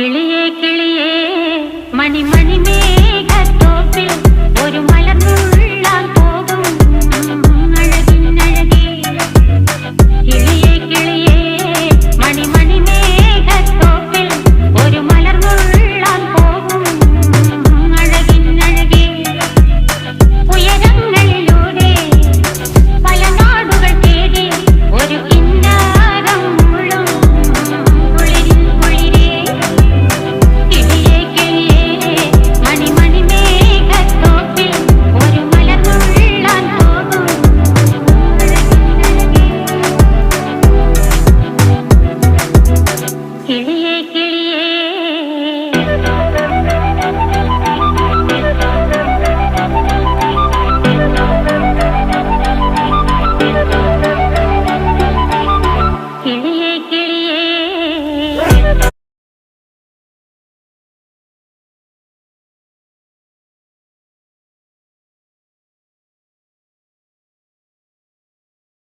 കിളിയേ കിളിയേ മണിമണി മേഘത്തോപ്പിൽ ഒരു മലർന്നുള്ളാൻ പോകും അഴകിനഴകേ. കിളിയേ കിളിയേ മണിമണി മേഘത്തോപ്പിൽ ഒരു മലർന്നുള്ളാൻ പോകും അഴകിനഴകേ. ഉയരങ്ങളിലൂടെ പല നാടുകൾ തേടി ഒരു കിന്നാരം മുള്ളും കുളിരിൻ കുളിരേ. കിളിയേ കിളിയേ മണിമണി മേഘത്തോപ്പിൽ ഒരു മലർന്നുള്ളാൻ പോകും അഴകിനഴകേ. കിളിയേ